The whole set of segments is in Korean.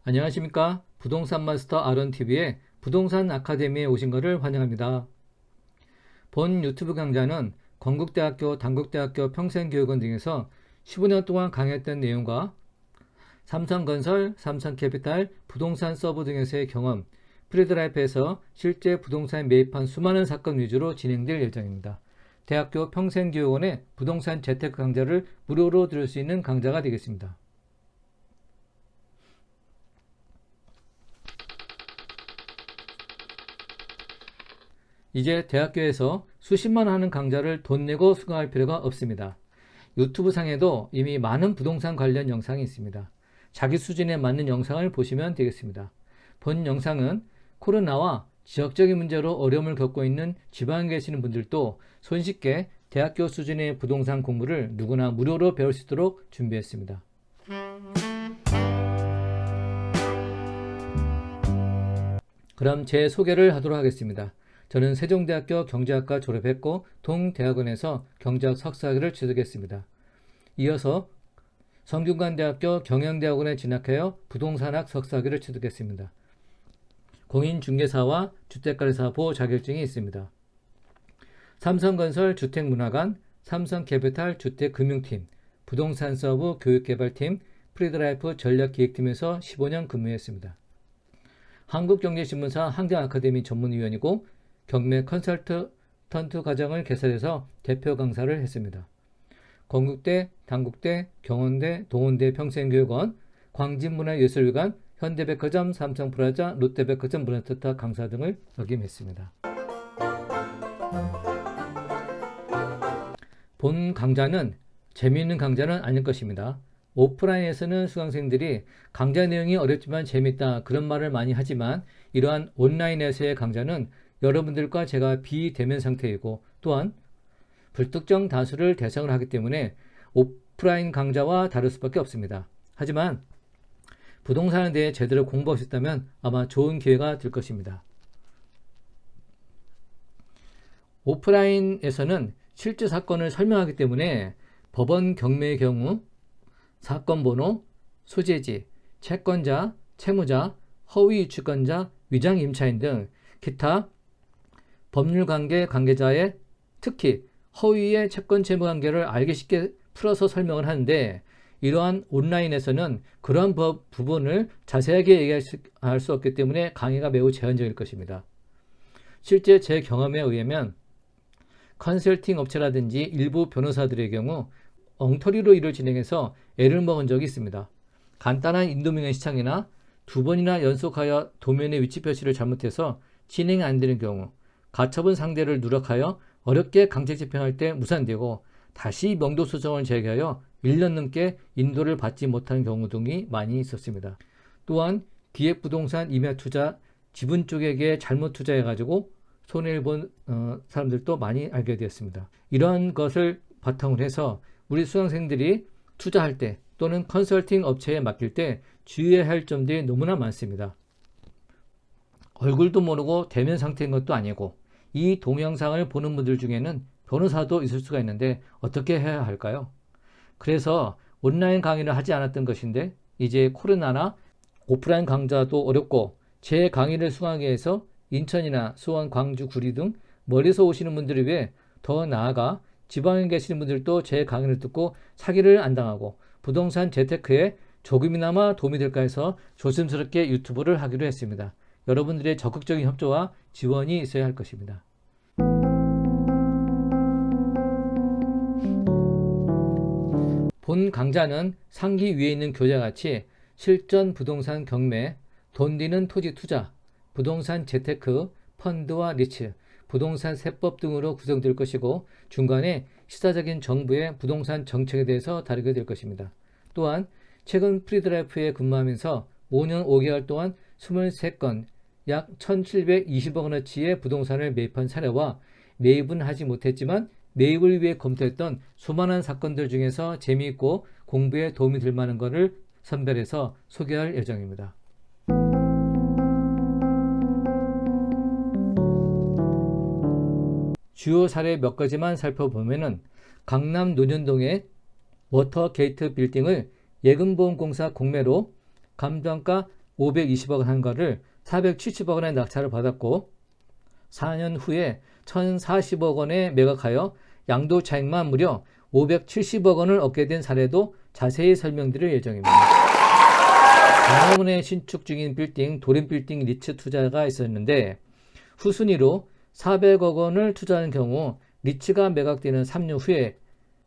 안녕하십니까? 부동산 마스터 아론TV의 부동산 아카데미에 오신 것을 환영합니다. 본 유튜브 강좌는 건국대학교, 단국대학교 평생교육원 등에서 15년 동안 강의했던 내용과 삼성건설, 삼성캐피탈, 부동산 서브 등에서의 경험, 프리드라이프에서 실제 부동산에 매입한 수많은 사건 위주로 진행될 예정입니다. 대학교 평생교육원의 부동산 재테크 강좌를 무료로 들을 수 있는 강좌가 되겠습니다. 이제 대학교에서 수십만 원 하는 강좌를 돈 내고 수강할 필요가 없습니다. 유튜브 상에도 이미 많은 부동산 관련 영상이 있습니다. 자기 수준에 맞는 영상을 보시면 되겠습니다. 본 영상은 코로나와 지역적인 문제로 어려움을 겪고 있는 지방에 계시는 분들도 손쉽게 대학교 수준의 부동산 공부를 누구나 무료로 배울 수 있도록 준비했습니다. 그럼 제 소개를 하도록 하겠습니다. 저는 세종대학교 경제학과 졸업했고 동대학원에서 경제학 석사학위를 취득했습니다. 이어서 성균관대학교 경영대학원에 진학하여 부동산학 석사학위를 취득했습니다. 공인중개사와 주택거래사 보호 자격증이 있습니다. 삼성건설 주택문화관, 삼성캐피탈 주택금융팀, 부동산 서브 교육개발팀, 프리드라이프 전략기획팀에서 15년 근무했습니다. 한국경제신문사 한경아카데미 전문위원이고 경매 컨설턴트 과정을 개설해서 대표 강사를 했습니다. 건국대, 단국대, 경원대, 동원대 평생교육원, 광진문화예술관, 현대백화점, 삼성프라자, 롯데백화점 문화센터 강사 등을 역임했습니다. 본 강좌는 재미있는 강좌는 아닐 것입니다. 오프라인에서는 수강생들이 강좌 내용이 어렵지만 재밌다 그런 말을 많이 하지만 이러한 온라인에서의 강좌는 여러분들과 제가 비대면 상태이고 또한 불특정 다수를 대상을 하기 때문에 오프라인 강좌와 다를 수밖에 없습니다. 하지만 부동산에 대해 제대로 공부하셨다면 아마 좋은 기회가 될 것입니다. 오프라인에서는 실제 사건을 설명하기 때문에 법원 경매의 경우 사건 번호, 소재지, 채권자, 채무자, 허위 유치권자, 위장 임차인 등 기타 법률 관계 관계자의 특히 허위의 채권 채무 관계를 알기 쉽게 풀어서 설명을 하는데 이러한 온라인에서는 그러한 부분을 자세하게 얘기할 수 없기 때문에 강의가 매우 제한적일 것입니다. 실제 제 경험에 의하면 컨설팅 업체라든지 일부 변호사들의 경우 엉터리로 일을 진행해서 애를 먹은 적이 있습니다. 간단한 인도명의 시창이나 두 번이나 연속하여 도면의 위치 표시를 잘못해서 진행이 안 되는 경우 가처분 상대를 누락하여 어렵게 강제 집행할 때 무산되고 다시 명도 소송을 제기하여 1년 넘게 인도를 받지 못한 경우 등이 많이 있었습니다. 또한 기획부동산 임야투자 지분 쪽에게 잘못 투자해가지고 손해를 본 사람들도 많이 알게 되었습니다. 이러한 것을 바탕으로 해서 우리 수강생들이 투자할 때 또는 컨설팅 업체에 맡길 때 주의해야 할 점들이 너무나 많습니다. 얼굴도 모르고 대면 상태인 것도 아니고 이 동영상을 보는 분들 중에는 변호사도 있을 수가 있는데 어떻게 해야 할까요? 그래서 온라인 강의를 하지 않았던 것인데 이제 코로나나 오프라인 강좌도 어렵고 제 강의를 수강하기 위해서 인천이나 수원, 광주, 구리 등 멀리서 오시는 분들을 위해 더 나아가 지방에 계시는 분들도 제 강의를 듣고 사기를 안 당하고 부동산 재테크에 조금이나마 도움이 될까 해서 조심스럽게 유튜브를 하기로 했습니다. 여러분들의 적극적인 협조와 지원이 있어야 할 것입니다. 본 강좌는 상기 위에 있는 교재같이 실전 부동산 경매, 돈 되는 토지 투자, 부동산 재테크, 펀드와 리츠, 부동산 세법 등으로 구성될 것이고 중간에 시사적인 정부의 부동산 정책에 대해서 다루게 될 것입니다. 또한 최근 프리드라이프에 근무하면서 5년 5개월 동안 23건 약 1,720억 원어치의 부동산을 매입한 사례와 매입은 하지 못했지만 매입을 위해 검토했던 수많은 사건들 중에서 재미있고 공부에 도움이 될 만한 것을 선별해서 소개할 예정입니다. 주요 사례 몇 가지만 살펴보면은 강남 논현동의 워터게이트 빌딩을 예금보험공사 공매로 감정가 520억 원 한가를 470억 원의 낙찰을 받았고 4년 후에 1,040억 원에 매각하여 양도 차익만 무려 570억 원을 얻게 된 사례도 자세히 설명드릴 예정입니다. 광화문에 신축 중인 빌딩 도림빌딩 리츠 투자가 있었는데 후순위로 400억 원을 투자하는 경우 리츠가 매각되는 3년 후에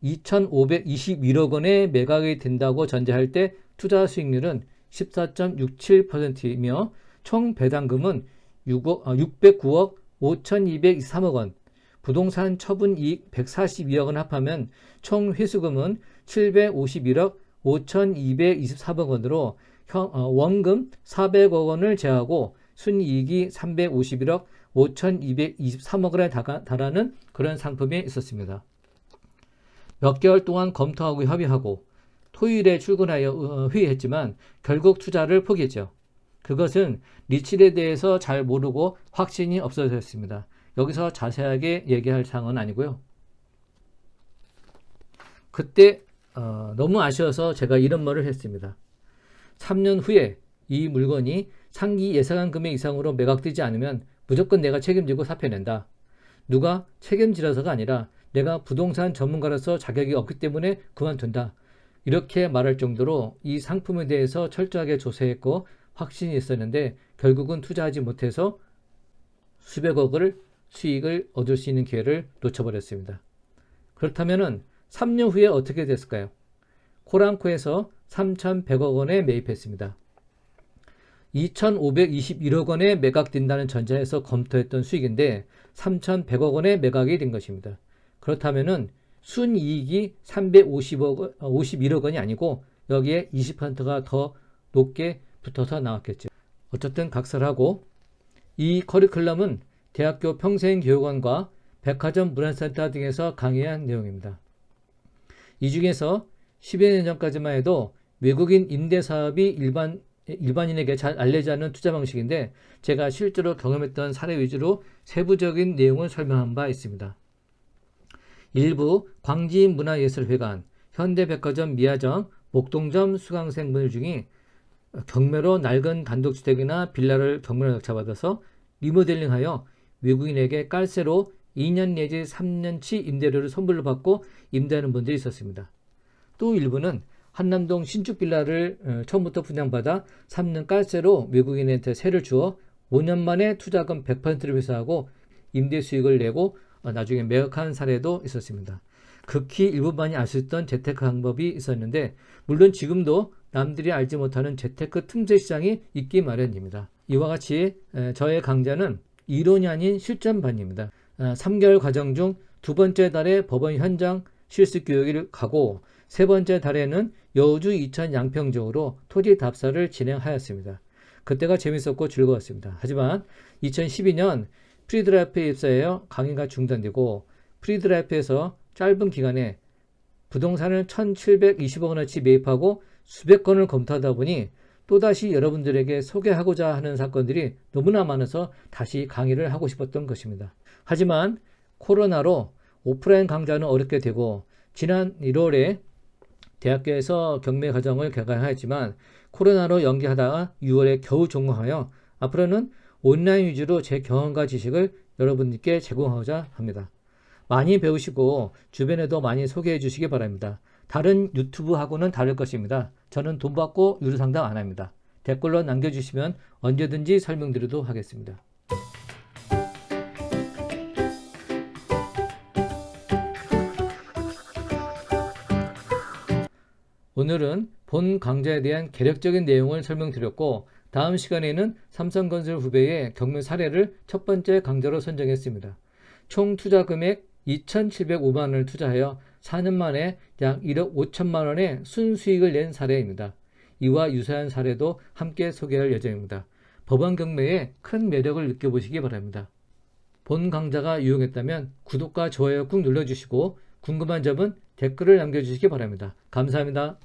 2,521억 원에 매각이 된다고 전제할 때 투자 수익률은 14.67%이며 총 배당금은 609억 5,223억 원, 부동산 처분 이익 142억 원 합하면 총 회수금은 751억 5,223억 원으로 원금 400억 원을 제하고 순이익이 351억 5,223억 원에 달하는 그런 상품이 있었습니다. 몇 개월 동안 검토하고 협의하고 토요일에 출근하여 회의했지만 결국 투자를 포기했죠. 그것은 리츠에 대해서 잘 모르고 확신이 없어졌습니다. 여기서 자세하게 얘기할 사항은 아니고요. 그때 너무 아쉬워서 제가 이런 말을 했습니다. 3년 후에 이 물건이 상기 예상한 금액 이상으로 매각되지 않으면 무조건 내가 책임지고 사표 낸다. 누가 책임지라서가 아니라 내가 부동산 전문가로서 자격이 없기 때문에 그만둔다. 이렇게 말할 정도로 이 상품에 대해서 철저하게 조사했고 확신이 있었는데 결국은 투자하지 못해서 수백억을 수익을 얻을 수 있는 기회를 놓쳐버렸습니다. 그렇다면 3년 후에 어떻게 됐을까요? 코랑코에서 3,100억 원에 매입했습니다. 2,521억 원에 매각된다는 전제에서 검토했던 수익인데 3,100억 원에 매각이 된 것입니다. 그렇다면 순이익이 351억 원이 아니고 여기에 20%가 더 높게 붙어서 나왔겠죠. 어쨌든 각설하고 이 커리큘럼은 대학교 평생교육원과 백화점 문화센터 등에서 강의한 내용입니다. 이 중에서 10여 년 전까지만 해도 외국인 임대사업이 일반인에게 잘 알려지지 않는 투자 방식인데 제가 실제로 경험했던 사례 위주로 세부적인 내용을 설명한 바 있습니다. 일부 광지문화예술회관, 현대백화점 미아점, 목동점 수강생분들 중에 경매로 낡은 단독주택이나 빌라를 경매로 낙찰받아서 리모델링하여 외국인에게 깔세로 2년 내지 3년치 임대료를 선불로 받고 임대하는 분들이 있었습니다. 또 일부는 한남동 신축 빌라를 처음부터 분양받아 3년 깔세로 외국인한테 세를 주어 5년 만에 투자금 100%를 회수하고 임대 수익을 내고 나중에 매각한 사례도 있었습니다. 극히 일부만이 알 수 있던 재테크 방법이 있었는데 물론 지금도 남들이 알지 못하는 재테크 틈새 시장이 있기 마련입니다. 이와 같이 저의 강좌는 이론이 아닌 실전반입니다. 3개월 과정 중 두 번째 달에 법원 현장 실습 교육을 가고 세 번째 달에는 여주 이천 양평적으로 토지 답사를 진행하였습니다. 그때가 재밌었고 즐거웠습니다. 하지만 2012년 프리드라이프에 입사하여 강의가 중단되고 프리드라이프에서 짧은 기간에 부동산을 1,720억 원어치 매입하고 수백 건을 검토하다 보니 또다시 여러분들에게 소개하고자 하는 사건들이 너무나 많아서 다시 강의를 하고 싶었던 것입니다. 하지만 코로나로 오프라인 강좌는 어렵게 되고 지난 1월에 대학교에서 경매 과정을 개강하였지만 코로나로 연기하다가 6월에 겨우 종강하여 앞으로는 온라인 위주로 제 경험과 지식을 여러분께 제공하고자 합니다. 많이 배우시고 주변에도 많이 소개해 주시기 바랍니다. 다른 유튜브하고는 다를 것입니다. 저는 돈 받고 유료 상담 안 합니다. 댓글로 남겨주시면 언제든지 설명드리도록 하겠습니다. 오늘은 본 강좌에 대한 개략적인 내용을 설명드렸고 다음 시간에는 삼성건설 후배의 경매 사례를 첫 번째 강좌로 선정했습니다. 총 투자 금액 2,705만 원을 투자하여 4년 만에 약 1억 5천만 원의 순수익을 낸 사례입니다. 이와 유사한 사례도 함께 소개할 예정입니다. 법원 경매의 큰 매력을 느껴보시기 바랍니다. 본 강좌가 유용했다면 구독과 좋아요 꾹 눌러주시고 궁금한 점은 댓글을 남겨주시기 바랍니다. 감사합니다.